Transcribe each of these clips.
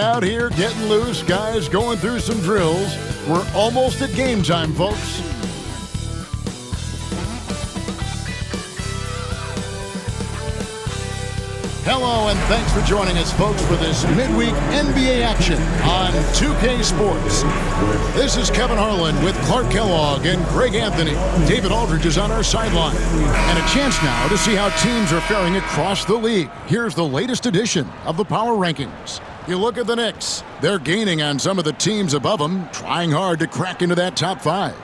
out here getting loose, guys going through some drills. We're almost at game time, folks. Hello, and thanks for joining us, folks, for this midweek NBA action on 2K Sports. This is Kevin Harlan with Clark Kellogg and Greg Anthony. David Aldridge is on our sideline. And a chance now to see how teams are faring across the league. Here's the latest edition of the Power Rankings. You look at the Knicks. They're gaining on some of the teams above them, trying hard to crack into that top five.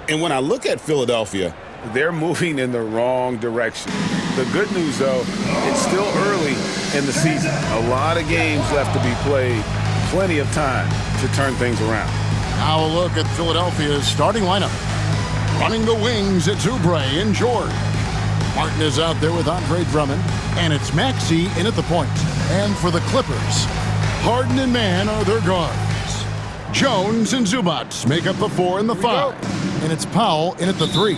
And when I look at Philadelphia, they're moving in the wrong direction. The good news, though, it's still early in the season. A lot of games left to be played. Plenty of time to turn things around. Now a look at Philadelphia's starting lineup. Running the wings, it's Oubre and George. Martin is out there with Andre Drummond. And it's Maxey in at the point. And for the Clippers, Harden and Mann are their guards. Jones and Zubac make up the 4 and the 5. And it's Powell in at the 3.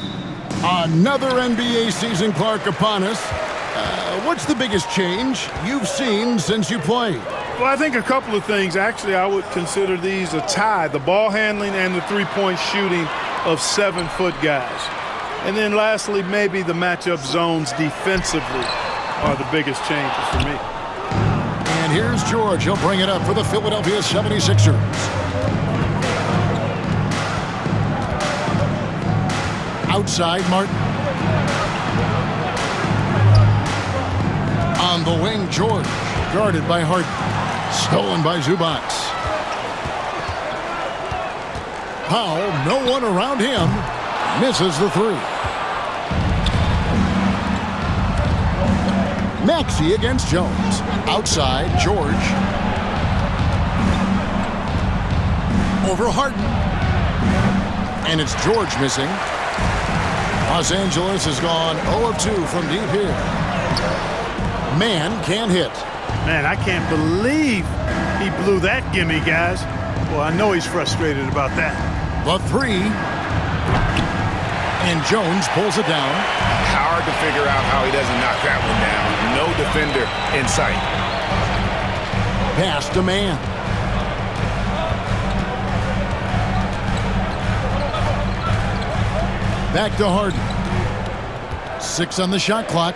Another NBA season, Clark, upon us. What's the biggest change you've seen since you played? Well, I think a couple of things. Actually, I would consider these a tie, the ball handling and the three-point shooting of 7-foot guys. And then lastly, maybe the matchup zones defensively are the biggest changes for me. And here's George. He'll bring it up for the Philadelphia 76ers. Outside, Martin. On the wing, George. Guarded by Harden. Stolen by Zubac. Powell, no one around him. Misses the 3. Maxey against Jones. Outside, George. Over Harden. And it's George missing. Los Angeles has gone 0 of 2 from deep here. Mann can't hit. Man, I can't believe he blew that gimme, guys. Well, I know he's frustrated about that. The 3. And Jones pulls it down. Hard to figure out how he doesn't knock that one down. No defender in sight. Pass to Mann. Back to Harden. 6 on the shot clock.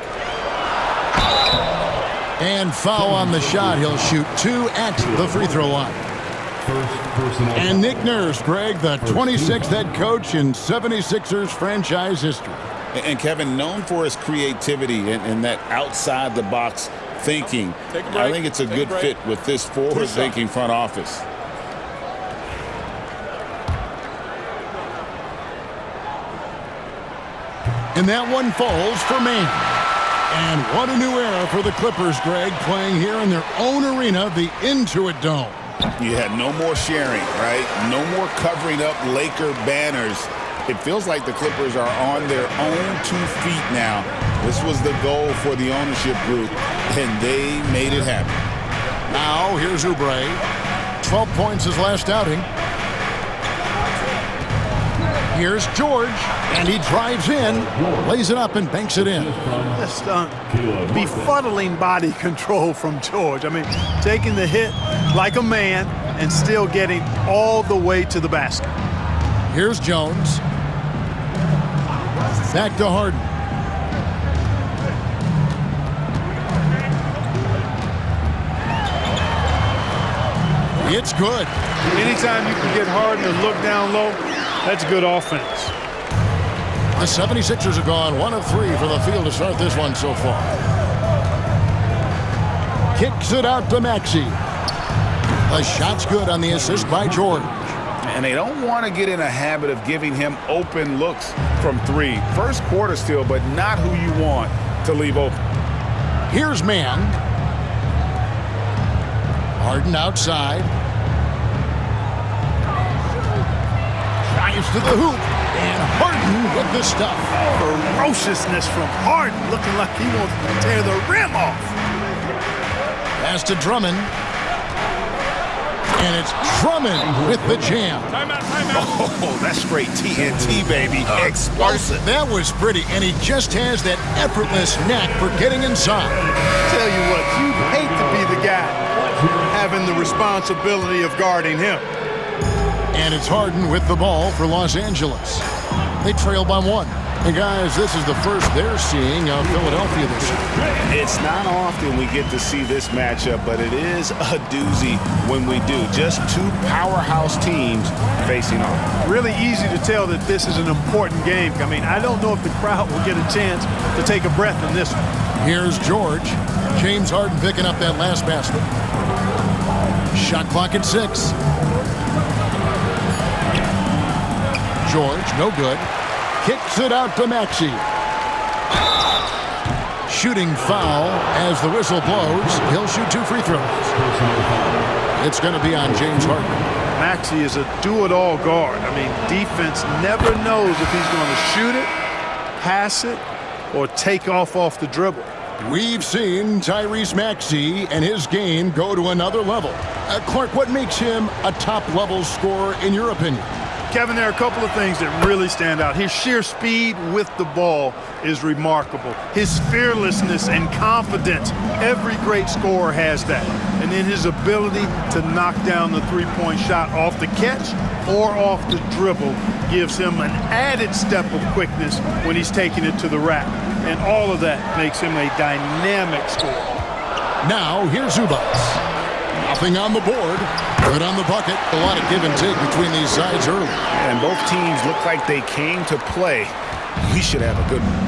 And foul on the shot. He'll shoot 2 at the free throw line. And Nick Nurse, Greg, the 26th head coach in 76ers franchise history. And Kevin, known for his creativity and that outside-the-box thinking, I think it's a good fit with this forward-thinking front office. And that one falls for Mann. And what a new era for the Clippers, Greg, playing here in their own arena, the Intuit Dome. You had no more sharing, right? No more covering up Laker banners. It feels like the Clippers are on their own 2 feet now. This was the goal for the ownership group, and they made it happen. Now, here's Oubre. 12 points his last outing. Here's George, and he drives in, lays it up, and banks it in. Just befuddling body control from George. I mean, taking the hit like a man and still getting all the way to the basket. Here's Jones. Back to Harden. It's good. Anytime you can get Harden to look down low, that's good offense. The 76ers have gone 1 of 3 for the field to start this one so far. Kicks it out to Maxey. The shot's good on the assist by George. And they don't want to get in a habit of giving him open looks from 3. First quarter still, but not who you want to leave open. Here's Mann. Harden outside. Drives to the hoop. And Harden with the stuff. Ferociousness from Harden, looking like he wants to tear the rim off. Pass to Drummond. And it's Drummond with the jam. Timeout. Oh, that's straight TNT, baby. Explosive. That was pretty, and he just has that effortless knack for getting inside. Tell you what, you hate to be the guy having the responsibility of guarding him. And it's Harden with the ball for Los Angeles. They trail by 1. And guys, this is the first they're seeing of Philadelphia this year. It's not often we get to see this matchup, but it is a doozy when we do. Just two powerhouse teams facing off. Really easy to tell that this is an important game. I mean, I don't know if the crowd will get a chance to take a breath in this one. Here's George. James Harden picking up that last basket. Shot clock at 6. George, no good. Kicks it out to Maxey. Shooting foul as the whistle blows. He'll shoot 2 free throws. It's going to be on James Harden. Maxey is a do-it-all guard. I mean, defense never knows if he's going to shoot it, pass it, or take off the dribble. We've seen Tyrese Maxey and his game go to another level. Clark, what makes him a top-level scorer in your opinion? Kevin, there are a couple of things that really stand out. His sheer speed with the ball is remarkable. His fearlessness and confidence, every great scorer has that. And then his ability to knock down the three-point shot off the catch or off the dribble gives him an added step of quickness when he's taking it to the rack. And all of that makes him a dynamic scorer. Now, here's Zubats. Nothing on the board. Good on the bucket. A lot of give and take between these sides early. And both teams look like they came to play. We should have a good one.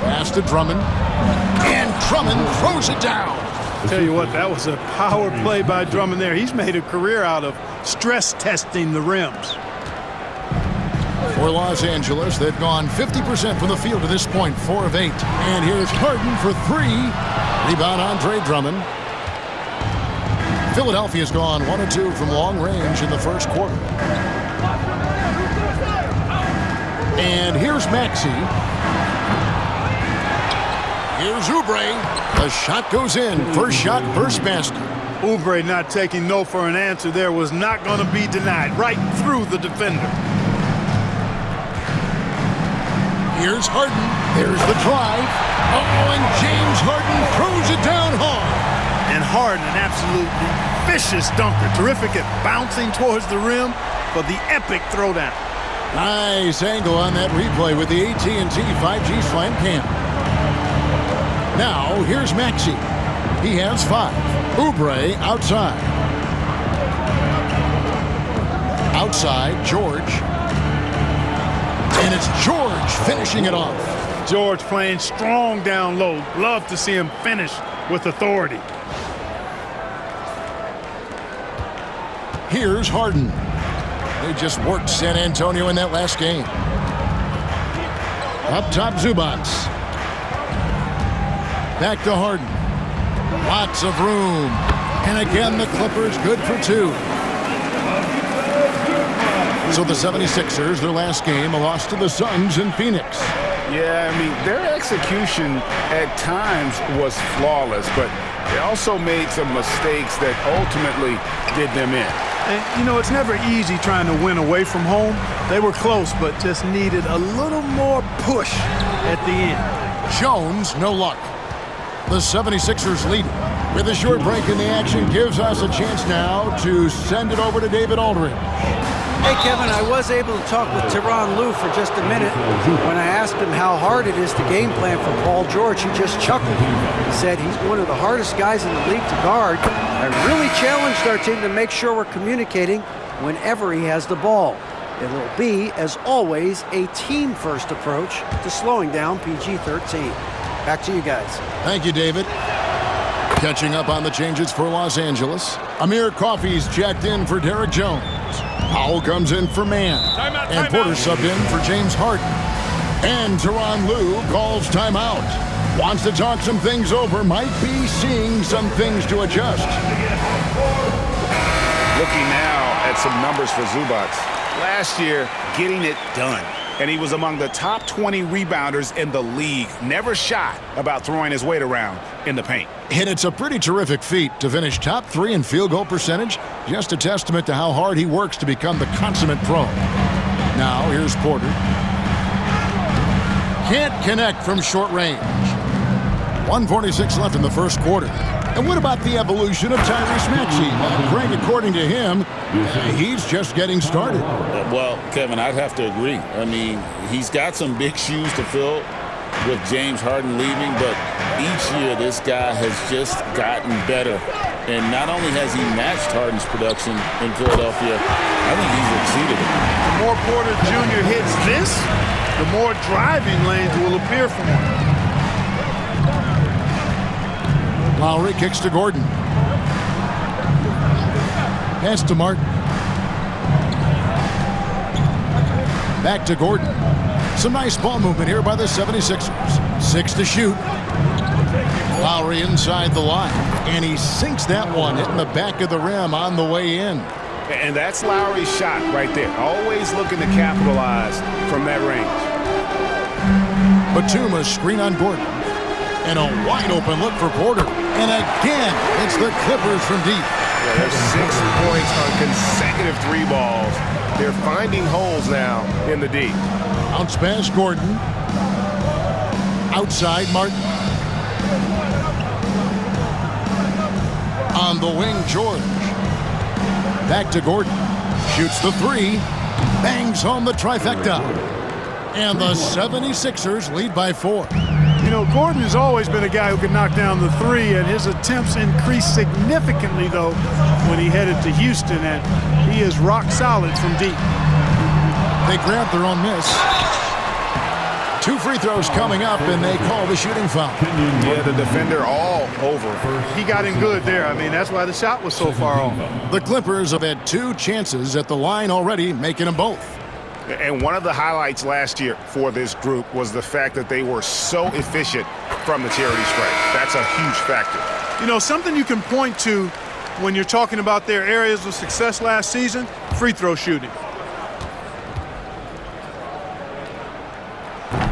Pass to Drummond. And Drummond throws it down. Tell you what, that was a power play by Drummond there. He's made a career out of stress testing the rims. For Los Angeles, they've gone 50% from the field to this point, 4 of 8. And here's Harden for 3. Rebound Andre Drummond. Philadelphia's gone 1 of 2 from long range in the first quarter. And here's Maxey. Here's Oubre. The shot goes in. First shot, first basket. Oubre not taking no for an answer there was not going to be denied. Right through the defender. Here's Harden. There's the drive. Oh, and James Harden throws it down hard. And Harden, an absolutely vicious dunker. Terrific at bouncing towards the rim for the epic throwdown. Nice angle on that replay with the AT&T 5G Slam Cam. Now, here's Maxey. He has 5. Oubre outside. Outside, George. And it's George finishing it off. George playing strong down low. Love to see him finish with authority. Here's Harden. They just worked San Antonio in that last game. Up top, Zubats. Back to Harden. Lots of room. And again, the Clippers good for 2. So the 76ers, their last game, a loss to the Suns in Phoenix. Yeah, I mean, their execution at times was flawless, but they also made some mistakes that ultimately did them in. And, you know, it's never easy trying to win away from home. They were close, but just needed a little more push at the end. Jones, no luck. The 76ers lead. With a short break in the action, gives us a chance now to send it over to David Aldridge. Hey, Kevin, I was able to talk with Tyronn Lue for just a minute. When I asked him how hard it is to game plan for Paul George, he just chuckled. He said he's one of the hardest guys in the league to guard. I really challenged our team to make sure we're communicating whenever he has the ball. It'll be, as always, a team-first approach to slowing down PG-13. Back to you guys. Thank you, David. Catching up on the changes for Los Angeles. Amir Coffey's checked in for Derek Jones. Powell comes in for Mann. And Porter subbed in for James Harden. And Tyronn Lue calls timeout. Wants to talk some things over. Might be seeing some things to adjust. Looking now at some numbers for Zubats. Last year, getting it done. And he was among the top 20 rebounders in the league. Never shy about throwing his weight around in the paint. And it's a pretty terrific feat to finish top 3 in field goal percentage. Just a testament to how hard he works to become the consummate pro. Now, here's Porter. Can't connect from short range. 1:46 left in the first quarter. And what about the evolution of Tyrese Maxey? Greg, according to him, he's just getting started. Well, Kevin, I'd have to agree. I mean, he's got some big shoes to fill with James Harden leaving, but each year this guy has just gotten better. And not only has he matched Harden's production in Philadelphia, I think he's exceeded it. The more Porter Jr. hits this, the more driving lanes will appear for him. Lowry kicks to Gordon. Pass to Martin. Back to Gordon. Some nice ball movement here by the 76ers. 6 to shoot. Lowry inside the line. And he sinks that one, hitting the back of the rim on the way in. And that's Lowry's shot right there. Always looking to capitalize from that range. Batum screen on Gordon. And a wide open look for Porter. And again, it's the Clippers from deep. Yeah, there's 6 points on consecutive 3 balls. They're finding holes now in the deep. Bounce pass Gordon. Outside Martin. On the wing, George. Back to Gordon. Shoots the 3. Bangs home the trifecta. And the 76ers lead by 4. You know, Gordon has always been a guy who can knock down the 3, and his attempts increased significantly, though, when he headed to Houston, and he is rock solid from deep. They grab their own miss. 2 free throws coming up, and they call the shooting foul. Yeah, the defender all over. He got in good there. I mean, that's why the shot was so far off. The Clippers have had 2 chances at the line already, making them both. And one of the highlights last year for this group was the fact that they were so efficient from the charity stripe. That's a huge factor. You know, something you can point to when you're talking about their areas of success last season, free throw shooting.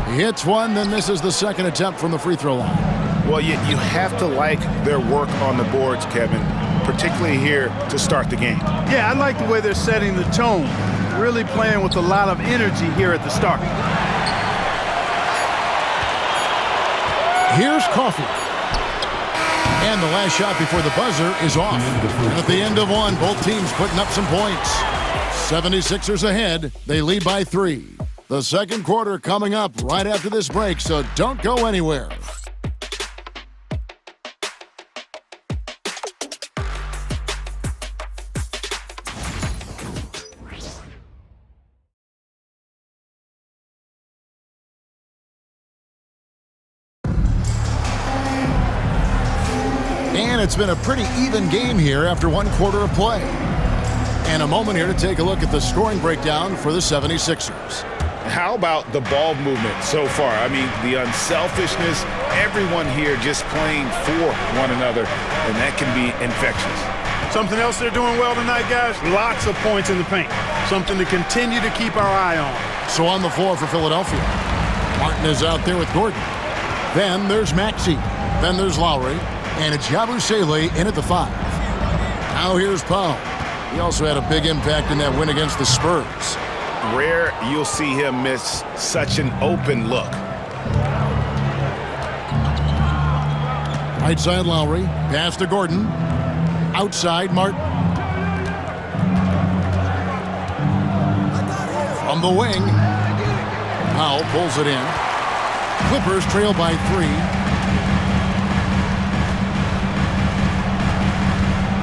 He hits one, then misses the second attempt from the free throw line. Well, you have to like their work on the boards, Kevin, particularly here to start the game. Yeah, I like the way they're setting the tone. Really playing with a lot of energy here at the start. Here's Coffey. And the last shot before the buzzer is off. And at the end of one, both teams putting up some points. 76ers ahead. They lead by 3. The second quarter coming up right after this break, so don't go anywhere. And it's been a pretty even game here after 1 quarter of play. And a moment here to take a look at the scoring breakdown for the 76ers. How about the ball movement so far? I mean, the unselfishness, everyone here just playing for one another, and that can be infectious. Something else they're doing well tonight, guys, lots of points in the paint. Something to continue to keep our eye on. So on the floor for Philadelphia, Martin is out there with Gordon. Then there's Maxey. Then there's Lowry. And it's Yabusele in at the 5. Now here's Powell. He also had a big impact in that win against the Spurs. Rare you'll see him miss such an open look. Right side Lowry. Pass to Gordon. Outside Martin. From the wing. Powell pulls it in. Clippers trail by 3.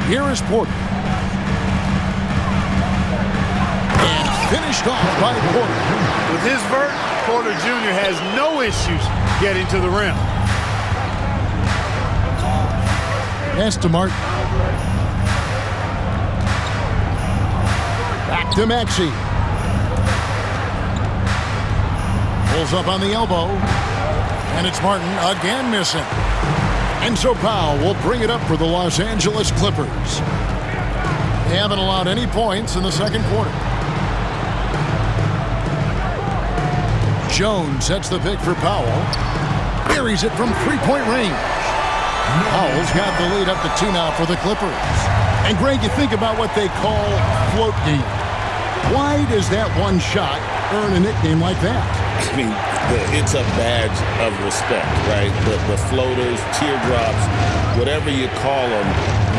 Here is Porter. And finished off by Porter. With his vert, Porter Jr. has no issues getting to the rim. Pass to Martin. Back to Maxey. Pulls up on the elbow. And it's Martin again missing. And so Powell will bring it up for the Los Angeles Clippers. They haven't allowed any points in the second quarter. Jones sets the pick for Powell. Buries it from 3-point range. Powell's got the lead up to 2 now for the Clippers. And Greg, you think about what they call float game. Why does that one shot earn a nickname like that? I mean, it's a badge of respect, right? The floaters, teardrops, whatever you call them,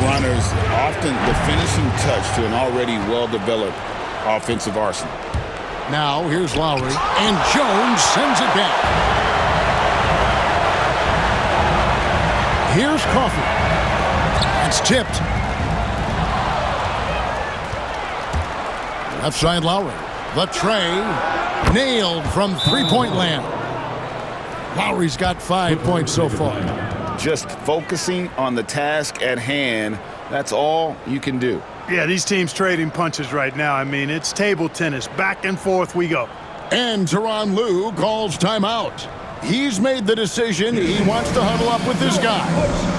runners, often the finishing touch to an already well-developed offensive arsenal. Now here's Lowry, and Jones sends it back. Here's Coffey. It's tipped. Left side Lowry. The tray nailed from three-point land. Lowry's got 5 points so far. Just focusing on the task at hand, that's all you can do. Yeah, these teams trading punches right now. I mean, it's table tennis. Back and forth we go. And Tyronn Lue calls timeout. He's made the decision. He wants to huddle up with his guys.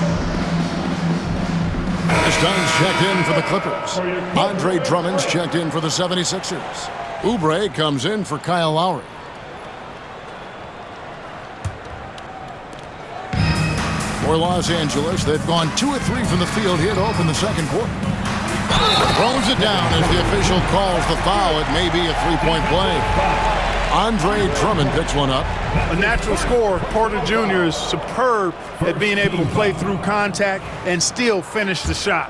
Dunn's checked in for the Clippers. Andre Drummond's checked in for the 76ers. Oubre comes in for Kyle Lowry. For Los Angeles, they've gone 2 of 3 from the field here to open the second quarter. Throws it down as the official calls the foul. It may be a three-point play. Andre Drummond picks one up. A natural scorer, Porter Jr. is superb at being able to play through contact and still finish the shot.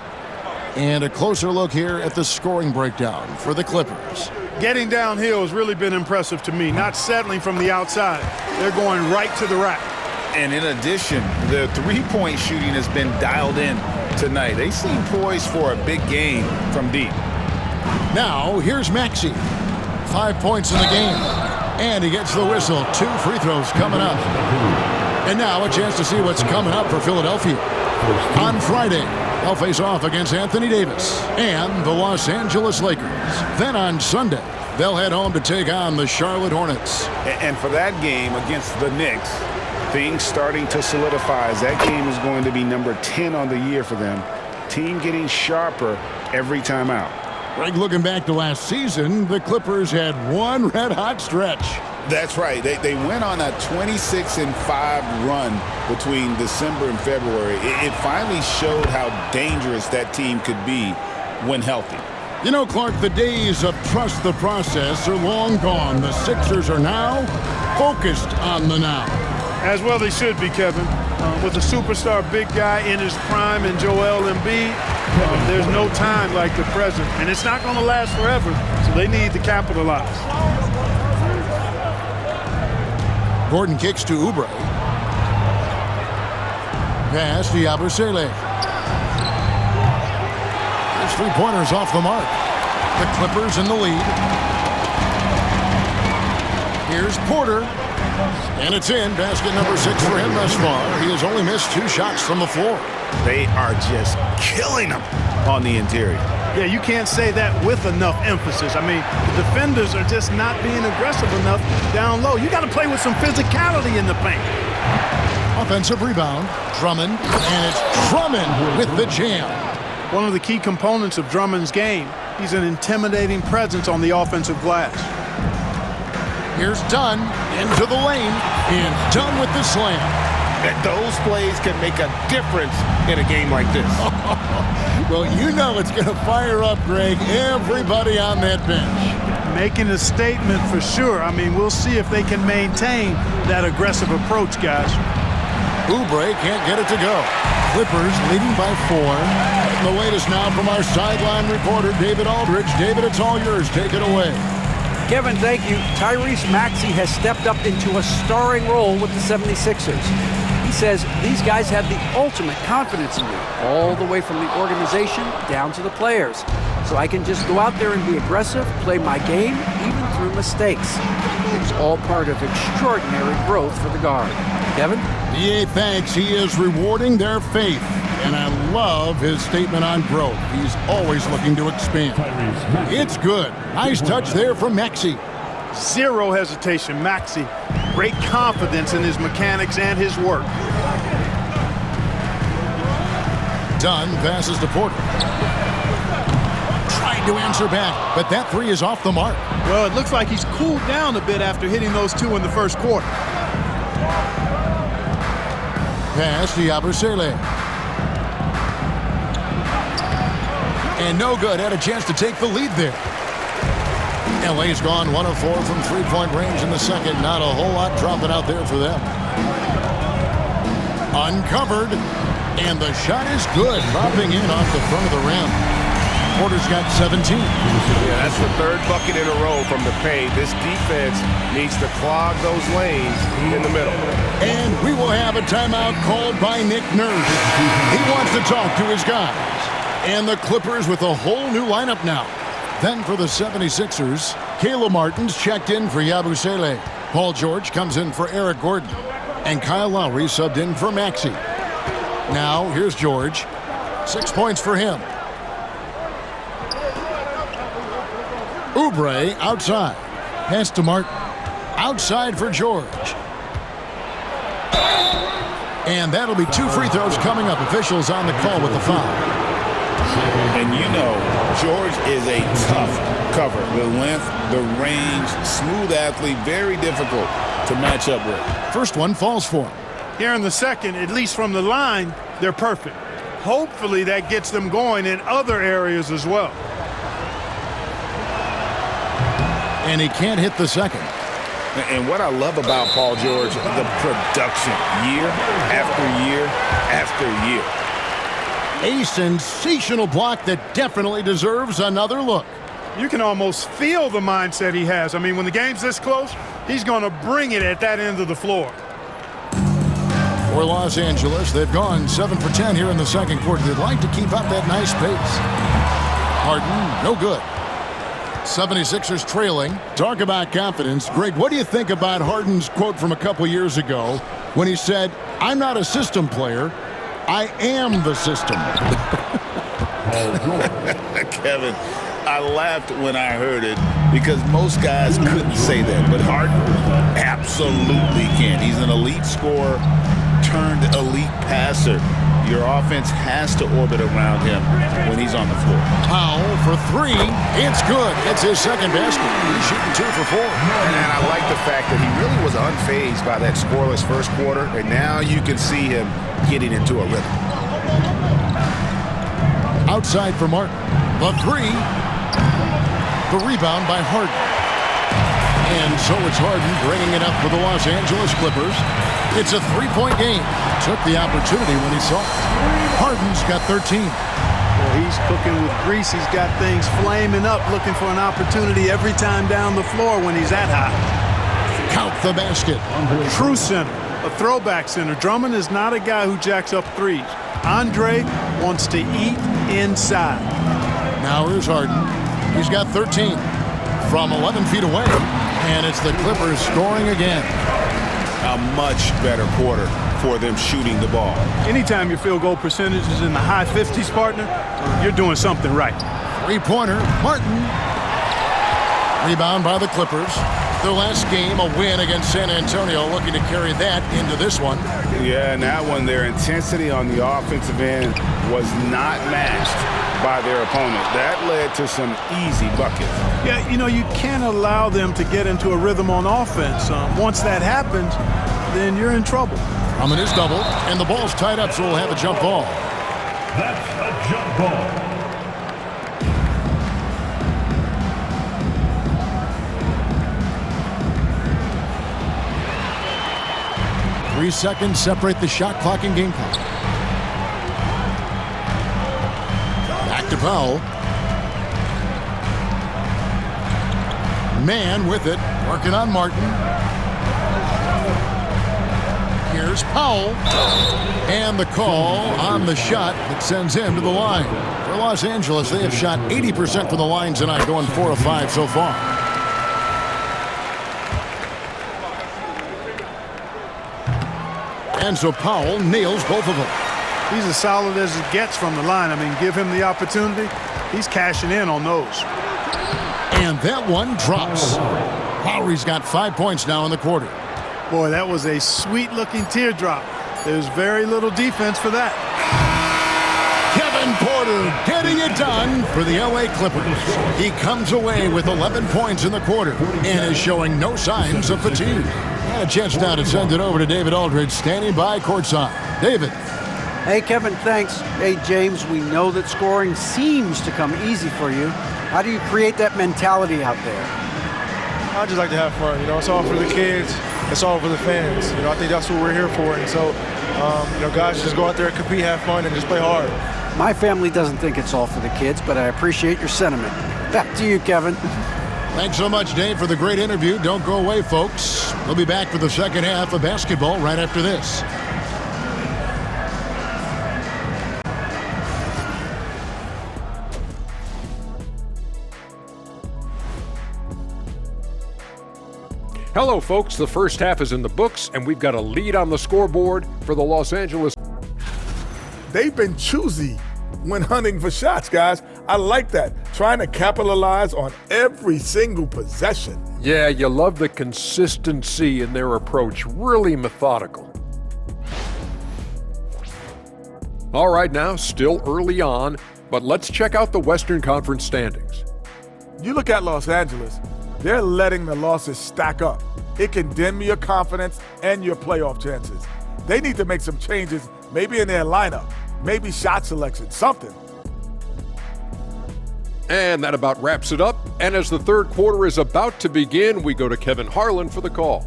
And a closer look here at the scoring breakdown for the Clippers. Getting downhill has really been impressive to me, not settling from the outside. They're going right to the rack. And in addition, the three-point shooting has been dialed in tonight. They seem poised for a big game from deep. Now, here's Maxey. 5 points in the game. And he gets the whistle. 2 free throws coming up. And now a chance to see what's coming up for Philadelphia. On Friday, they'll face off against Anthony Davis and the Los Angeles Lakers. Then on Sunday, they'll head home to take on the Charlotte Hornets. And for that game against the Knicks, things starting to solidify as that game is going to be number 10 on the year for them. Team getting sharper every time out. Greg, looking back to last season, the Clippers had one red-hot stretch. That's right. They went on a 26-5 run between December and February. It finally showed how dangerous that team could be when healthy. You know, Clark, the days of trust the process are long gone. The Sixers are now focused on the now. As well they should be, Kevin. With a superstar big guy in his prime and Joel Embiid, there's no time like the present. And it's not going to last forever, so they need to capitalize. Gordon kicks to Oubre. Pass to Yabusele. His three-pointers off the mark. The Clippers in the lead. Here's Porter. And it's in. Basket number 6 for him thus far. He has only missed 2 shots from the floor. They are just killing him on the interior. Yeah, you can't say that with enough emphasis. I mean, the defenders are just not being aggressive enough down low. You got to play with some physicality in the paint. Offensive rebound. Drummond. And it's Drummond with the jam. One of the key components of Drummond's game, he's an intimidating presence on the offensive glass. Here's Dunn into the lane, and Dunn with the slam. Those plays can make a difference in a game like this. Well, you know it's going to fire up, Greg, everybody on that bench. Making a statement for sure. I mean, we'll see if they can maintain that aggressive approach, guys. Oubre can't get it to go. Clippers leading by 4. The latest now from our sideline reporter, David Aldridge. David, it's all yours. Take it away. Kevin, thank you. Tyrese Maxey has stepped up into a starring role with the 76ers. He says these guys have the ultimate confidence in me, all the way from the organization down to the players. So I can just go out there and be aggressive, play my game, even through mistakes. It's all part of extraordinary growth for the guard. Kevin? Yeah, thanks. He is rewarding their faith. And I love his statement on growth. He's always looking to expand. It's good. Nice touch there from Maxey. Zero hesitation, Maxey. Great confidence in his mechanics and his work. Dunn passes to Porter. Tried to answer back, but that 3 is off the mark. Well, it looks like he's cooled down a bit after hitting those 2 in the first quarter. Pass to Yabusele. And no good. Had a chance to take the lead there. LA's gone 1 of 4 from three-point range in the second. Not a whole lot dropping out there for them. Uncovered. And the shot is good, dropping in off the front of the rim. Porter's got 17. Yeah, that's the third bucket in a row from the paint. This defense needs to clog those lanes in the middle. And we will have a timeout called by Nick Nurse. He wants to talk to his guys. And the Clippers with a whole new lineup now. Then for the 76ers, Caleb Martin's checked in for Yabusele. Paul George comes in for Eric Gordon. And Kyle Lowry subbed in for Maxey. Now, here's George. 6 points for him. Oubre outside. Pass to Martin. Outside for George. And that'll be 2 free throws coming up. Officials on the call with the foul. And you know, George is a tough cover. The length, the range, smooth athlete, very difficult to match up with. First one falls for him. Here in the second, at least from the line, they're perfect. Hopefully that gets them going in other areas as well. And he can't hit the second. And what I love about Paul George, the production, year after year after year. A sensational block that definitely deserves another look. You can almost feel the mindset he has. I mean, when the game's this close, he's going to bring it at that end of the floor. For Los Angeles, they've gone 7 for 10 here in the second quarter. They'd like to keep up that nice pace. Harden, no good. 76ers trailing. Talk about confidence. Greg, what do you think about Harden's quote from a couple years ago when he said, "I'm not a system player, I am the system"? Kevin, I laughed when I heard it because most guys couldn't say that, but Harden absolutely can. He's an elite scorer turned elite passer. Your offense has to orbit around him when he's on the floor. Powell for 3. It's good. It's his second basket. He's shooting 2 for 4. And I like the fact that he really was unfazed by that scoreless first quarter, and now you can see him getting into a rhythm. Outside for Martin. The 3. The rebound by Harden. And so it's Harden bringing it up for the Los Angeles Clippers. It's a 3-point game. Took the opportunity when he saw it. Harden's got 13. Well, he's cooking with grease. He's got things flaming up, looking for an opportunity every time down the floor when he's that high. Count the basket. True center, a throwback center. Drummond is not a guy who jacks up threes. Andre wants to eat inside. Now here's Harden. He's got 13 from 11 feet away. And it's the Clippers scoring again. A much better quarter for them shooting the ball. Anytime your field goal percentage is in the high 50s, partner, you're doing something right. 3-pointer, Martin. Rebound by the Clippers. Their last game, a win against San Antonio, looking to carry that into this one. Yeah, and that one, their intensity on the offensive end was not matched by their opponent. That led to some easy buckets. Yeah, you know, you can't allow them to get into a rhythm on offense. Once that happens, then you're in trouble. Drummond is doubled, and the ball's tied up, so we'll have a jump ball. That's a jump ball. Three seconds separate the shot clock and game clock. Back to Powell. Man with it, working on Martin. Here's Powell. And the call on the shot that sends him to the line. For Los Angeles, they have shot 80% from the line tonight, going 4 of 5 so far. And so Powell nails both of them. He's as solid as it gets from the line. I mean, give him the opportunity. He's cashing in on those. And that one drops. Lowry's got 5 points now in the quarter. Boy, that was a sweet-looking teardrop. There's very little defense for that. Kevin Porter getting it done for the LA Clippers. He comes away with 11 points in the quarter and is showing no signs of fatigue. And a chance now to send it over to David Aldridge, standing by courtside. David. Hey, Kevin, thanks. Hey, James, we know that scoring seems to come easy for you. How do you create that mentality out there? I just like to have fun. You know, it's all for the kids. It's all for the fans. You know, I think that's what we're here for. And so Guys just go out there and compete, have fun, and just play hard. My family doesn't think it's all for the kids, but I appreciate your sentiment. Back to you, Kevin. Thanks so much, Dave, for the great interview. Don't go away, folks. We'll be back for the second half of basketball right after this. Hello, folks. The first half is in the books, and we've got a lead on the scoreboard for the Los Angeles. They've been choosy when hunting for shots, guys. I like that. Trying to capitalize on every single possession. Yeah, you love the consistency in their approach. Really methodical. All right, now, still early on, but let's check out the Western Conference standings. You look at Los Angeles, they're letting the losses stack up. It can dim your confidence and your playoff chances. They need to make some changes, maybe in their lineup, maybe shot selection, something. And that about wraps it up. And as the third quarter is about to begin, we go to Kevin Harlan for the call.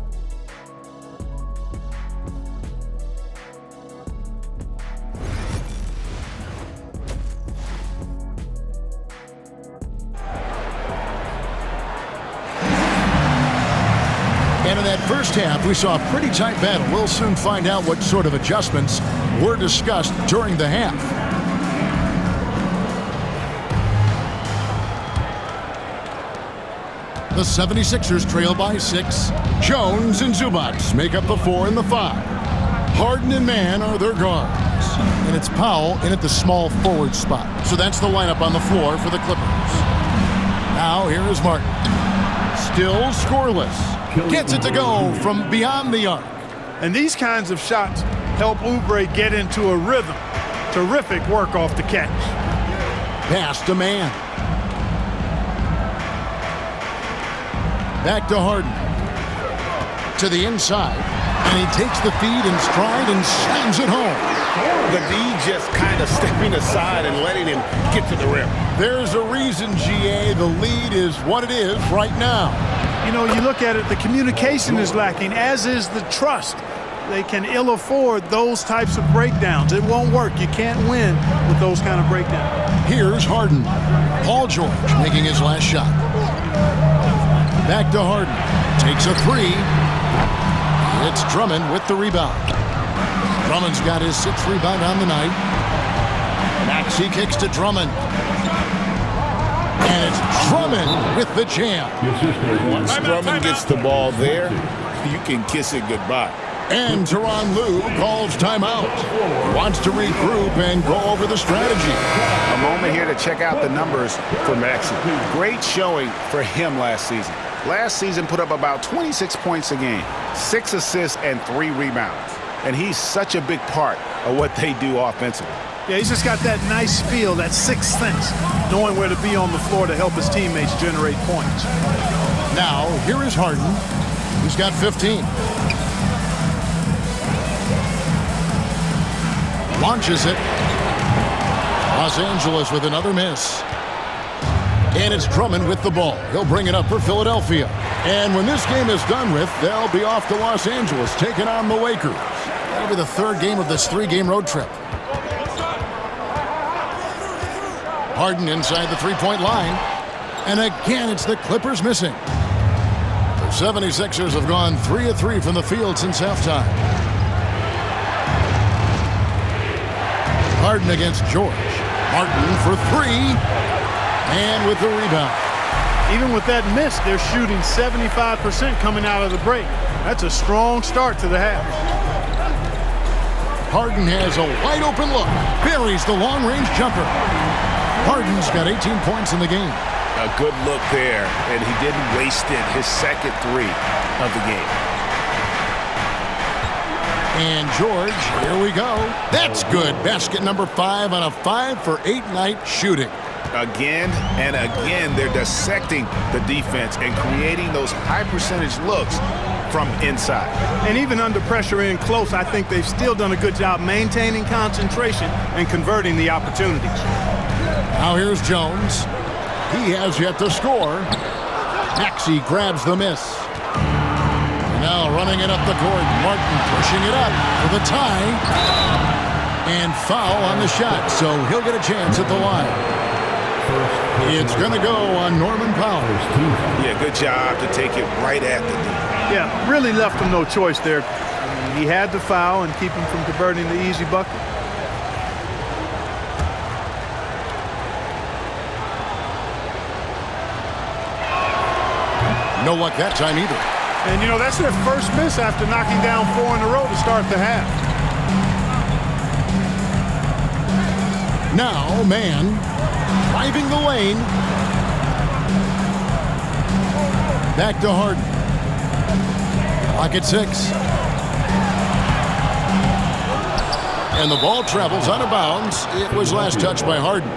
And in that first half, we saw a pretty tight battle. We'll soon find out what sort of adjustments were discussed during the half. The 76ers trail by 6. Jones and Zubac make up the 4 and the 5. Harden and Mann are their guards. And it's Powell in at the small forward spot. So that's the lineup on the floor for the Clippers. Now here is Martin. Still scoreless. Gets it to go from beyond the arc. And these kinds of shots help Oubre get into a rhythm. Terrific work off the catch. Pass to Mann. Back to Harden. To the inside. And he takes the feed in stride and slams it home. The D just kind of stepping aside and letting him get to the rim. There's a reason, GA, the lead is what it is right now. You know, you look at it, the communication is lacking, as is the trust. They can ill afford those types of breakdowns. It won't work. You can't win with those kind of breakdowns. Here's Harden. Paul George making his last shot. Back to Harden. Takes a 3. It's Drummond with the rebound. Drummond's got his 6th rebound on the night. Maxey kicks to Drummond. And it's Drummond with the jam. Once Drummond gets the ball there, you can kiss it goodbye. And Tyronn Lue calls timeout. Wants to regroup and go over the strategy. A moment here to check out the numbers for Maxey. Great showing for him last season. Last season put up about 26 points a game, 6 assists and 3 rebounds. And he's such a big part of what they do offensively. Yeah, he's just got that nice feel, that sixth sense, knowing where to be on the floor to help his teammates generate points. Now, here is Harden. He's got 15. Launches it. Los Angeles with another miss. And it's Drummond with the ball. He'll bring it up for Philadelphia. And when this game is done with, they'll be off to Los Angeles, taking on the Lakers. That'll be the 3rd game of this 3-game road trip. Harden inside the 3-point line. And again, it's the Clippers missing. The 76ers have gone 3 of 3 from the field since halftime. Harden against George. Martin for 3. And with the rebound. Even with that miss, they're shooting 75% coming out of the break. That's a strong start to the half. Harden has a wide open look. Buries the long-range jumper. Harden's got 18 points in the game. A good look there, and he didn't waste it. His second 3 of the game. And George, here we go. That's good. Basket number 5 on a 5 for 8 night shooting. Again and again, they're dissecting the defense and creating those high-percentage looks from inside. And even under pressure in close, I think they've still done a good job maintaining concentration and converting the opportunities. Now here's Jones. He has yet to score. Maxey grabs the miss. And Now running it up the court. Martin pushing it up for the tie. And foul on the shot, so he'll get a chance at the line. It's going to go on Norman Powell. Yeah, good job to take it right at the knee. Yeah, really left him no choice there. I mean, he had to foul and keep him from converting the easy bucket. No luck that time either. And, you know, that's their first miss after knocking down 4 in a row to start the half. Now, man, driving the lane. Back to Harden. Clock at 6. And the ball travels out of bounds. It was last touched by Harden.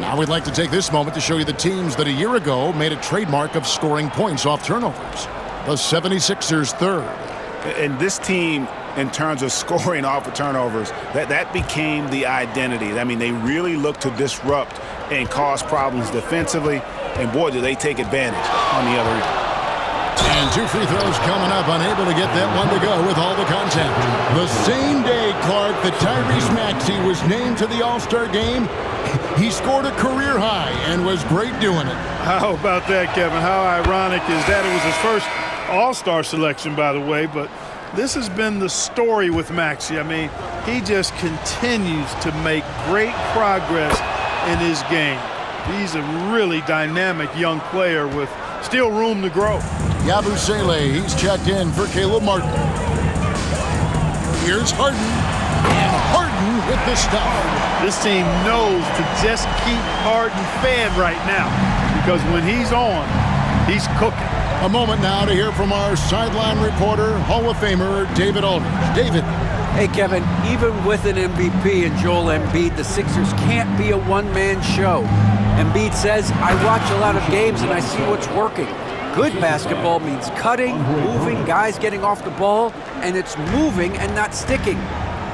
Now we'd like to take this moment to show you the teams that a year ago made a trademark of scoring points off turnovers. The 76ers third. And this team, in terms of scoring off of turnovers, that became the identity. I mean, they really looked to disrupt and cause problems defensively. And boy, do they take advantage on the other end. And 2 free throws coming up, unable to get that one to go with all the contact. The same day, Clark, that Tyrese Maxey was named to the All-Star game, he scored a career high and was great doing it. How about that, Kevin? How ironic is that? It was his first All-Star selection, by the way, but this has been the story with Maxey. I mean, he just continues to make great progress in his game. He's a really dynamic young player with still room to grow. Yabusele, he's checked in for Caleb Martin. Here's Harden, and Harden with the stuff. This team knows to just keep Harden fed right now, because when he's on, he's cooking. A moment now to hear from our sideline reporter, Hall of Famer David Aldridge. David. Hey, Kevin, even with an MVP and Joel Embiid, the Sixers can't be a one-man show. Embiid says, I watch a lot of games and I see what's working. Good basketball means cutting, moving, guys getting off the ball, and it's moving and not sticking.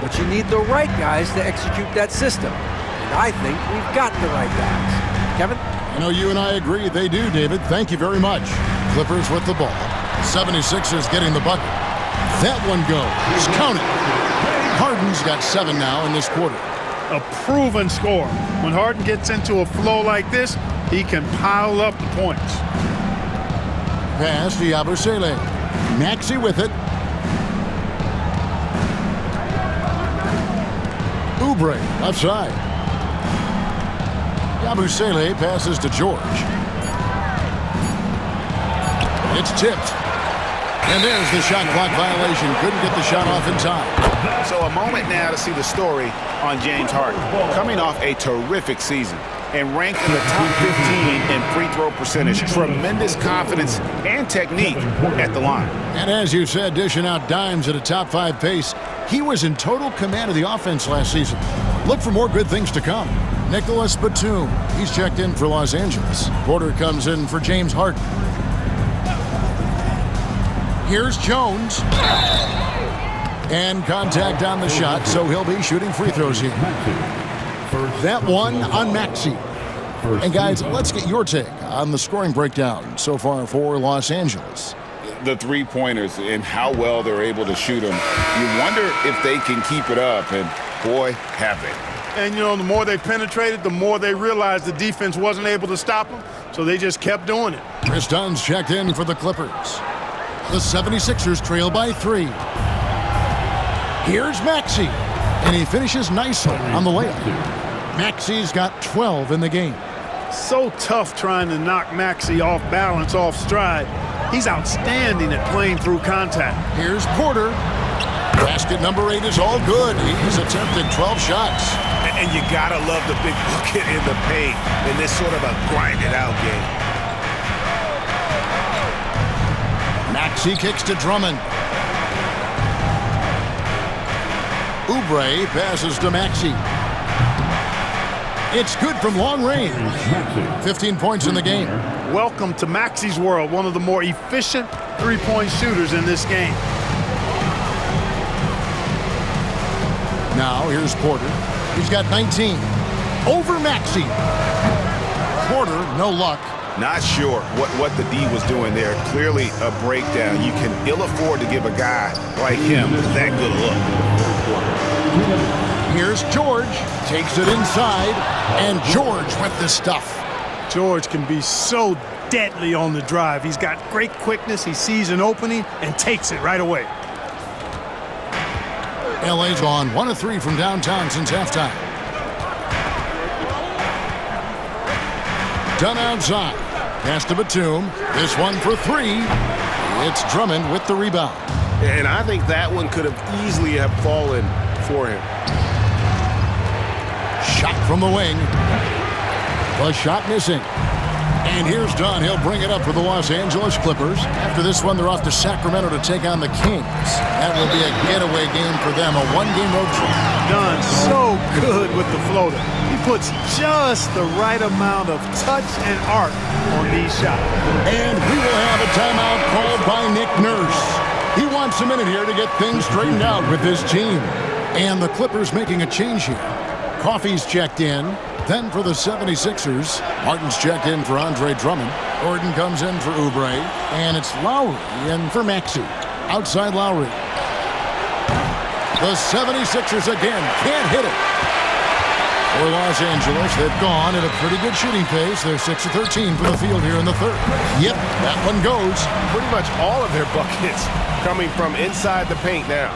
But you need the right guys to execute that system. And I think we've got the right guys. Kevin? I know you and I agree they do, David. Thank you very much. Clippers with the ball. 76ers getting the bucket. That one goes. Count it. Harden's got 7 now in this quarter. A proven scorer. When Harden gets into a flow like this, he can pile up the points. Pass to Yabusele. Maxey with it. Oubre, left side. Yabusele passes to George. It's tipped. And there's the shot clock violation. Couldn't get the shot off in time. So a moment now to see the story on James Harden. Coming off a terrific season and ranked in the top 15 in free throw percentage. Tremendous confidence and technique at the line. And as you said, dishing out dimes at a top 5 pace, he was in total command of the offense last season. Look for more good things to come. Nicholas Batum, he's checked in for Los Angeles. Porter comes in for James Harden. Here's Jones. And contact on the shot, so he'll be shooting free throws here. That one on Maxey. And guys, let's get your take on the scoring breakdown so far for Los Angeles. The three-pointers and how well they're able to shoot them. You wonder if they can keep it up, and boy, have they. And, you know, the more they penetrated, the more they realized the defense wasn't able to stop them, so they just kept doing it. Chris Dunn's checked in for the Clippers. The 76ers trail by 3. Here's Maxey, and he finishes nicely on the layup. Maxey's got 12 in the game. So tough trying to knock Maxey off balance, off stride. He's outstanding at playing through contact. Here's Porter. Basket number 8 is all good. He's attempted 12 shots. And you gotta love the big bucket in the paint in this sort of a grinded-out game. Maxey kicks to Drummond. Oubre passes to Maxey. It's good from long range. 15 points in the game. Welcome to Maxey's world, one of the more efficient three-point shooters in this game. Now here's Porter. He's got 19. Over Maxey. Porter, no luck. Not sure what the D was doing there. Clearly a breakdown. You can ill afford to give a guy like him that good look. Here's George. Takes it inside. And George with the stuff. George can be so deadly on the drive. He's got great quickness. He sees an opening and takes it right away. LA's on 1 of 3 from downtown since halftime. Done outside. Pass to Batum. This one for 3. It's Drummond with the rebound. And I think that one could have easily have fallen for him. Shot from the wing. The shot missing. And here's Dunn. He'll bring it up for the Los Angeles Clippers. After this one, they're off to Sacramento to take on the Kings. That will be a getaway game for them, a one-game road trip. Dunn so good with the floater. He puts just the right amount of touch and arc on these shots. And we will have a timeout called by Nick Nurse. He wants a minute here to get things straightened out with his team. And the Clippers making a change here. Coffey's checked in. Then for the 76ers, Martin's checked in for Andre Drummond. Gordon comes in for Oubre. And it's Lowry in for Maxey. Outside Lowry. The 76ers again can't hit it. For Los Angeles, they've gone at a pretty good shooting pace. They're 6 of 13 from the field here in the third. Yep, that one goes. Pretty much all of their buckets coming from inside the paint now.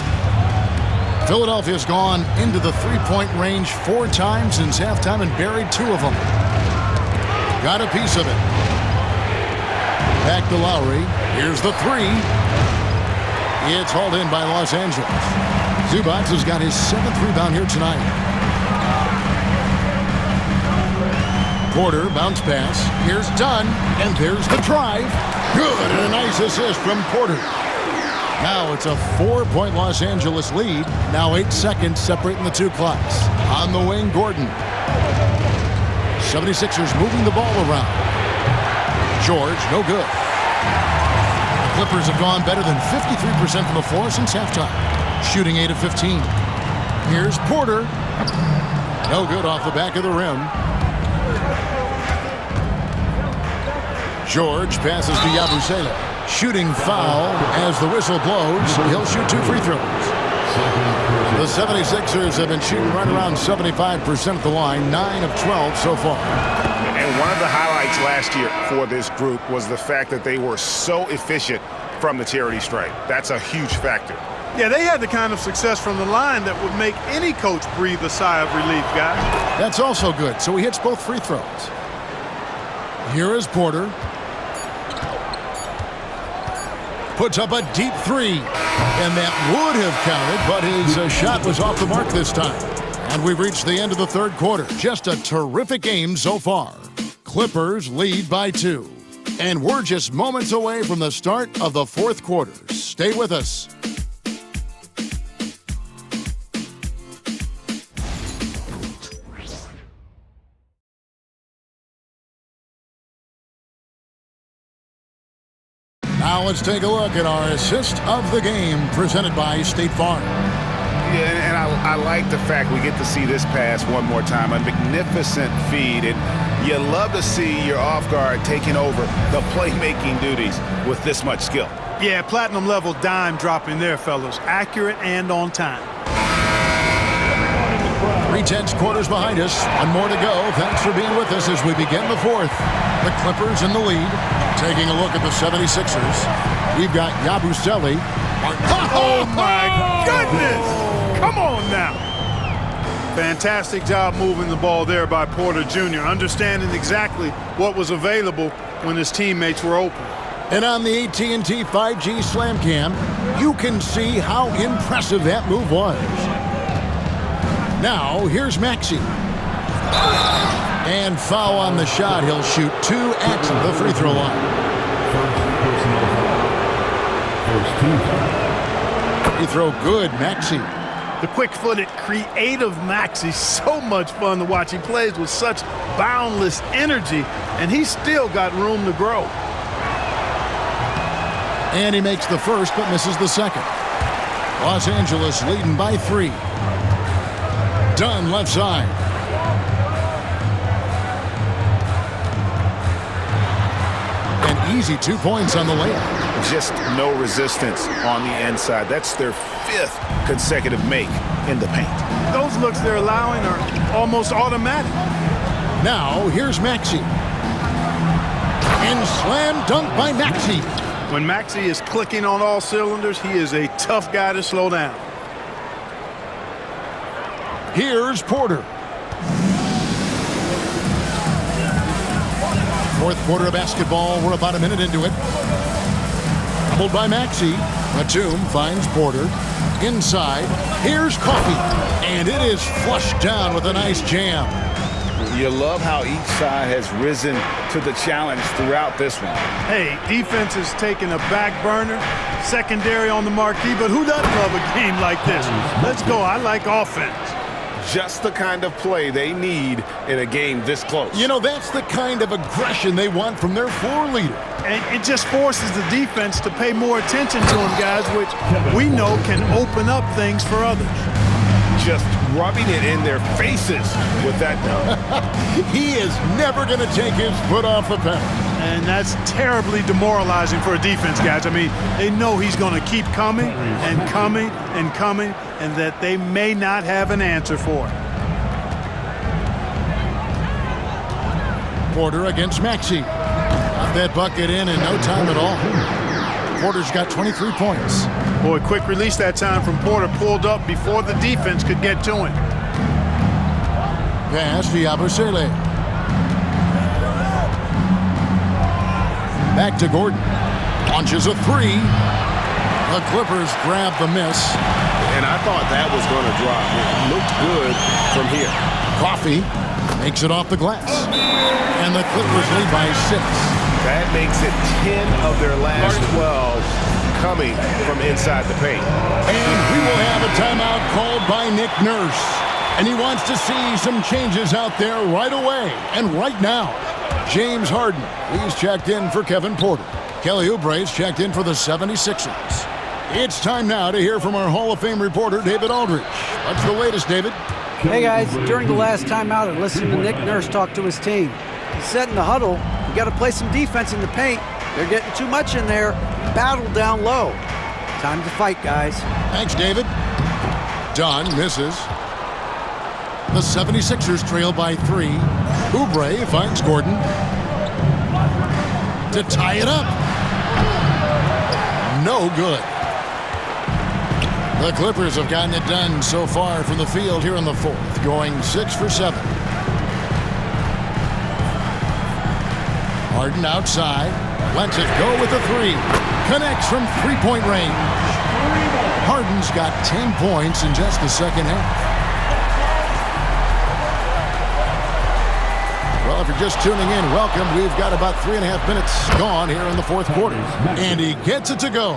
Philadelphia's gone into the three-point range 4 times since halftime and buried 2 of them. Got a piece of it. Back to Lowry. Here's the 3. It's hauled in by Los Angeles. Zubac has got his 7th rebound here tonight. Porter, bounce pass. Here's Dunn, and there's the drive. Good, and a nice assist from Porter. Now it's a 4-point Los Angeles lead. Now 8 seconds separating the 2 clocks. On the wing, Gordon. 76ers moving the ball around. George, no good. The Clippers have gone better than 53% from the floor since halftime. Shooting 8 of 15. Here's Porter. No good off the back of the rim. George passes to Yabusele. Shooting foul as the whistle blows. He'll shoot 2 free throws. The 76ers have been shooting right around 75% at the line, 9 of 12 so far. And one of the highlights last year for this group was the fact that they were so efficient from the charity stripe. That's a huge factor. Yeah, they had the kind of success from the line that would make any coach breathe a sigh of relief, guys. That's also good. So he hits both free throws. Here is Porter. Puts up a deep 3. And that would have counted, but his shot was off the mark this time. And we've reached the end of the third quarter. Just a terrific game so far. Clippers lead by 2. And we're just moments away from the start of the fourth quarter. Stay with us. Now let's take a look at our assist of the game presented by State Farm. Yeah, and I like the fact we get to see this pass one more time. A magnificent feed, and you love to see your off guard taking over the playmaking duties with this much skill. Yeah, platinum level dime dropping there, fellas. Accurate and on time. 3/10 quarters behind us. One more to go. Thanks for being with us as we begin the fourth. The Clippers in the lead. Taking a look at the 76ers. We've got Yabusele. Oh, my goodness! Come on now. Fantastic job moving the ball there by Porter Jr., understanding exactly what was available when his teammates were open. And on the AT&T 5G Slam Cam, you can see how impressive that move was. Now, here's Maxey. And foul on the shot. He'll shoot 2 at the free throw line. Free throw good, Maxey. The quick-footed, creative Maxey, so much fun to watch. He plays with such boundless energy, and he's still got room to grow. And he makes the first, but misses the second. Los Angeles leading by 3. Dunn left side. easy 2 points on the layup. Just no resistance on the inside. That's their 5th consecutive make in the paint. Those looks they're allowing are almost automatic. Now, here's Maxey. And slam dunk by Maxey. When Maxey is clicking on all cylinders, he is a tough guy to slow down. Here's Porter. Fourth quarter of basketball. We're about a minute into it. Doubled by Maxey. Batum finds Porter. Inside. Here's Coffey. And it is flushed down with a nice jam. You love how each side has risen to the challenge throughout this one. Hey, defense is taking a back burner, secondary on the marquee, but who doesn't love a game like this? Let's go. I like offense. Just the kind of play they need in a game this close. You know, that's the kind of aggression they want from their floor leader. And it just forces the defense to pay more attention to him, guys, which we know can open up things for others. Just rubbing it in their faces with that dunk. He is never going to take his foot off the pedal. And that's terribly demoralizing for a defense, guys. I mean, they know he's going to keep coming and coming and coming, and that they may not have an answer for it. Porter against Maxey. Got that bucket in no time at all. Porter's got 23 points. Boy, quick release that time from Porter. Pulled up before the defense could get to him. Pass to Yabusele. Back to Gordon. Launches a three. The Clippers grab the miss. And I thought that was going to drop. It looked good from here. Coffey makes it off the glass. And the Clippers lead by 6. That makes it 10 of their last 12 coming from inside the paint. And we will have a timeout called by Nick Nurse. And he wants to see some changes out there right away and right now. James Harden, he's checked in for Kevin Porter. Kelly Oubre's checked in for the 76ers. It's time now to hear from our Hall of Fame reporter, David Aldridge. What's the latest, David? Hey, guys. During the last timeout, I listened to Nick Nurse talk to his team. He said in the huddle, you got to play some defense in the paint. They're getting too much in there. Battle down low. Time to fight, guys. Thanks, David. Dunn misses. The 76ers trail by 3. Oubre finds Gordon to tie it up. No good. The Clippers have gotten it done so far from the field here in the fourth, going 6 for 7. Harden outside, lets it go with a 3. Connects from three-point range. Harden's got 10 points in just the second half. Well, if you're just tuning in, welcome. We've got about 3.5 minutes gone here in the fourth quarter. And he gets it to go.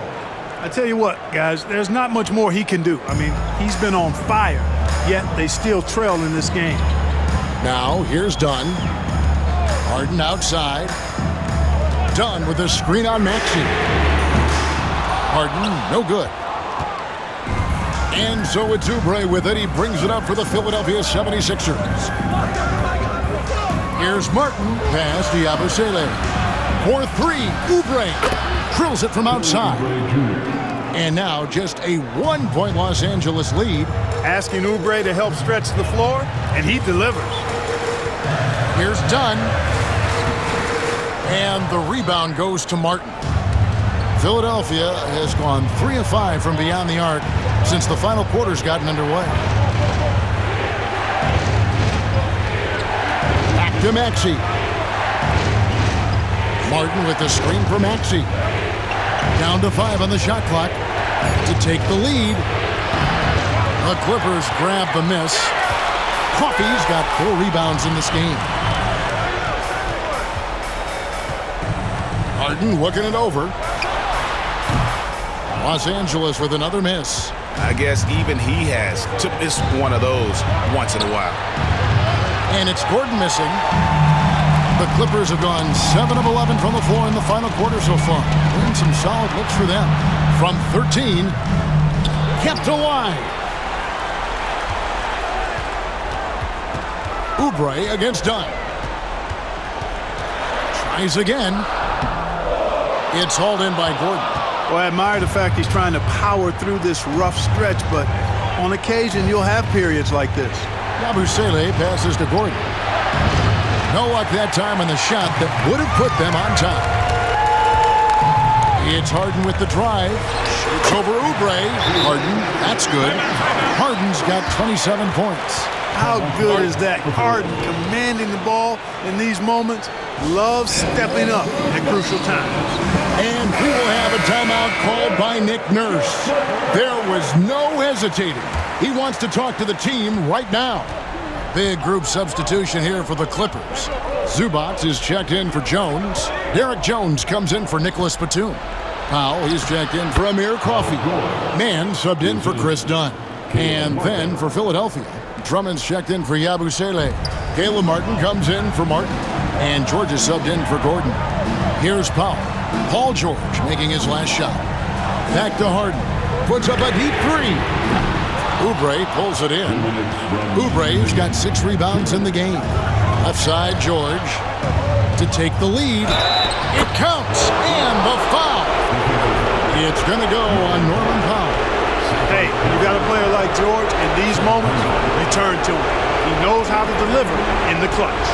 I tell you what, guys, there's not much more he can do. I mean, he's been on fire, yet they still trail in this game. Now, here's Dunn. Harden outside. Dunn with a screen on Maxey. Harden, no good. And so it's Oubre with it. He brings it up for the Philadelphia 76ers. Here's Martin. Pass to Yabusele. For 3, Oubre drills it from outside. And now just a 1-point Los Angeles lead. Asking Oubre to help stretch the floor, and he delivers. Here's Dunn. And the rebound goes to Martin. Philadelphia has gone 3 of 5 from beyond the arc since the final quarter's gotten underway. Back to Maxey. Martin with the screen for Maxey. Down to 5 on the shot clock to take the lead. The Clippers grab the miss. Coffey's got 4 rebounds in this game. Harden looking it over. Los Angeles with another miss. I guess even he has to miss one of those once in a while. And it's Gordon missing. The Clippers have gone 7 of 11 from the floor in the final quarter so far. And some solid looks for them. From 13, kept alive. Oubre against Dunn. Tries again. It's hauled in by Gordon. Well, I admire the fact he's trying to power through this rough stretch, but on occasion you'll have periods like this. Yabusele passes to Gordon. No luck that time on the shot that would have put them on top. It's Harden with the drive. Shoots over Oubre. Harden, that's good. Harden's got 27 points. How good is that? Harden commanding the ball in these moments. Loves stepping up at crucial times. And we will have a timeout called by Nick Nurse. There was no hesitating. He wants to talk to the team right now. Big group substitution here for the Clippers. Zubac is checked in for Jones. Derek Jones comes in for Nicholas Batum. Powell, he's checked in for Amir Coffey. Mann subbed in for Chris Dunn. And then for Philadelphia, Drummond's checked in for Yabusele. Caleb Martin comes in for Martin. And George is subbed in for Gordon. Here's Powell. Paul George making his last shot. Back to Harden. Puts up a deep three. Oubre pulls it in. Oubre, who's got 6 rebounds in the game. Left side, George to take the lead. It counts, and the foul. It's going to go on Norman Powell. Hey, you got a player like George, in these moments, you turn to him. He knows how to deliver in the clutch.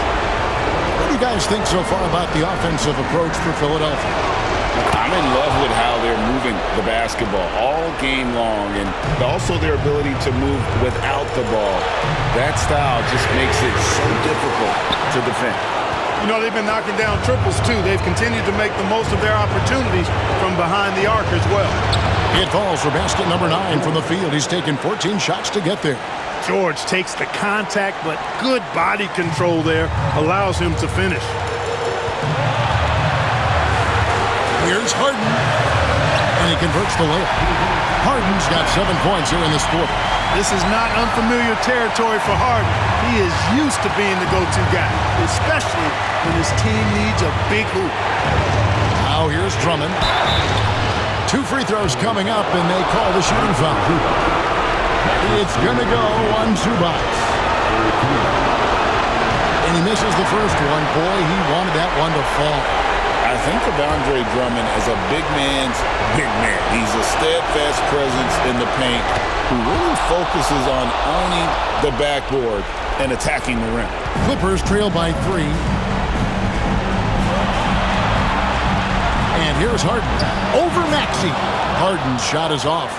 What do you guys think so far about the offensive approach for Philadelphia? I'm in love with how they're moving the basketball all game long, and also their ability to move without the ball. That style just makes it so difficult to defend. You know, they've been knocking down triples, too. They've continued to make the most of their opportunities from behind the arc as well. It falls for basket number 9 from the field. He's taken 14 shots to get there. George takes the contact, but good body control there allows him to finish. Here's Harden, and he converts the layup. Harden's got 7 points here in this quarter. This is not unfamiliar territory for Harden. He is used to being the go-to guy, especially when his team needs a big hoop. Now here's Drummond. 2 free throws coming up, and they call the shooting foul. It's going to go on Zubac. And he misses the first one. Boy, he wanted that one to fall. I think of Andre Drummond as a big man's big man. He's a steadfast presence in the paint who really focuses on owning the backboard and attacking the rim. Clippers trail by 3. And here's Harden. Over Maxey. Harden's shot is off.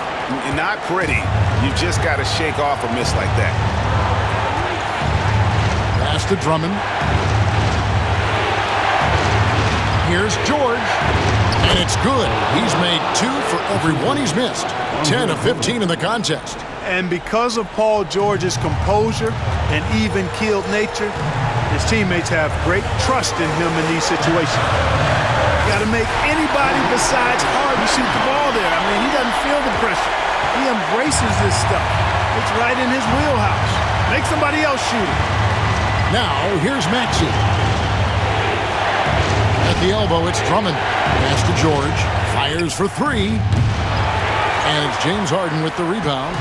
Not pretty. You just got to shake off a miss like that. Pass to Drummond. Here's George. And it's good. He's made 2 for every one he's missed. 10 of 15 in the contest. And because of Paul George's composure and even-keeled nature, his teammates have great trust in him in these situations. Got to make anybody besides Harden shoot the ball there. I mean, he doesn't feel the pressure. He embraces this stuff. It's right in his wheelhouse. Make somebody else shoot it. Now, here's Maxey. At the elbow, it's Drummond. Pass to George. Fires for 3. And it's James Harden with the rebound.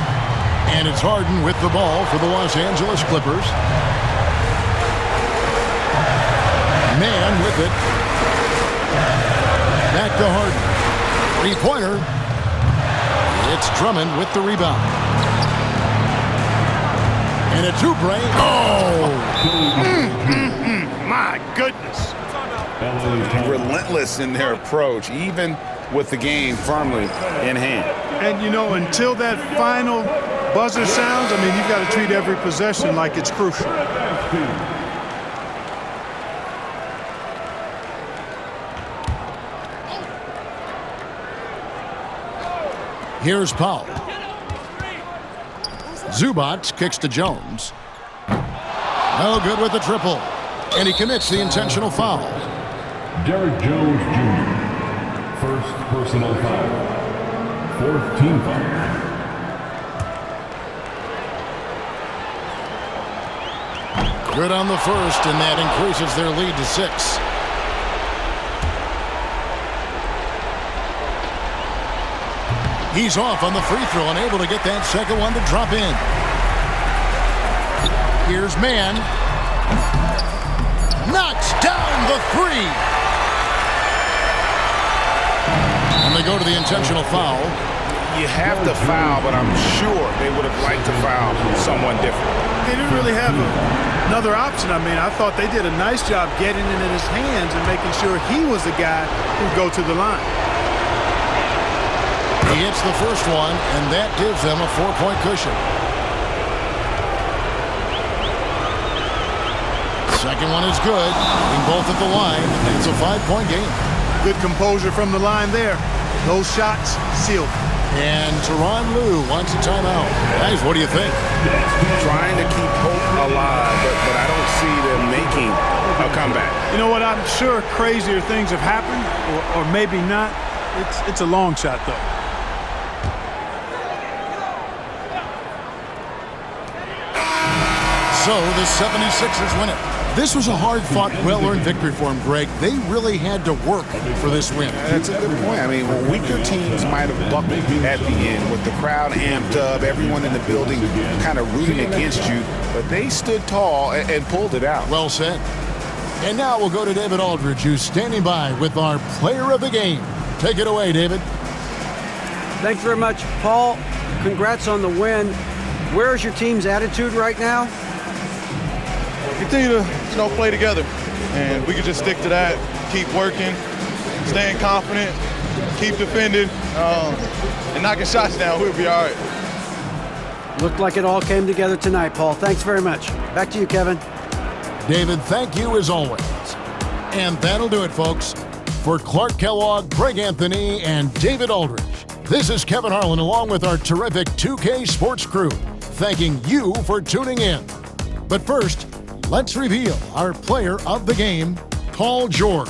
And it's Harden with the ball for the Los Angeles Clippers. Mann with it. Back to Harden. 3-pointer. It's Drummond with the rebound. And it's Oubre. Oh! My goodness. Relentless in their approach, even with the game firmly in hand. And, you know, until that final buzzer sounds, I mean, you've got to treat every possession like it's crucial. Here's Powell. Zubac kicks to Jones. No good with the triple. And he commits the intentional foul. Derek Jones Jr. First personal foul. 4th team foul. Good on the first, and that increases their lead to 6. He's off on the free throw, unable to get that second one to drop in. Here's Mann. Knocks down the 3. they go to the intentional foul. You have to foul, but I'm sure they would have liked to foul someone different. They didn't really have another option. I mean, I thought they did a nice job getting it in his hands and making sure he was the guy who'd go to the line. He hits the first one, and that gives them a 4-point cushion. Second one is good. Being both at the line, and it's a 5-point game. Good composure from the line there. Those shots sealed. And Tyronn Lue wants a timeout. Guys, what do you think? Trying to keep hope alive, but I don't see them making a comeback. You know what? I'm sure crazier things have happened, or maybe not. It's a long shot, though. So the 76ers win it. This was a hard-fought, well-earned victory for them, Greg. They really had to work for this win. That's a good point. I mean, weaker teams might have buckled at the end with the crowd amped up, everyone in the building kind of rooting against you, but they stood tall and pulled it out. Well said. And now we'll go to David Aldridge, who's standing by with our player of the game. Take it away, David. Thanks very much, Paul. Congrats on the win. Where's your team's attitude right now? Continue to play together, and we can just stick to that, keep working, staying confident, keep defending, and knocking shots down. We'll be all right. Looked like it all came together tonight, Paul. Thanks very much. Back to you, Kevin. David, thank you as always. And that'll do it, folks. For Clark Kellogg, Greg Anthony, and David Aldridge, this is Kevin Harlan along with our terrific 2K Sports crew, thanking you for tuning in. But first, let's reveal our player of the game, Paul George.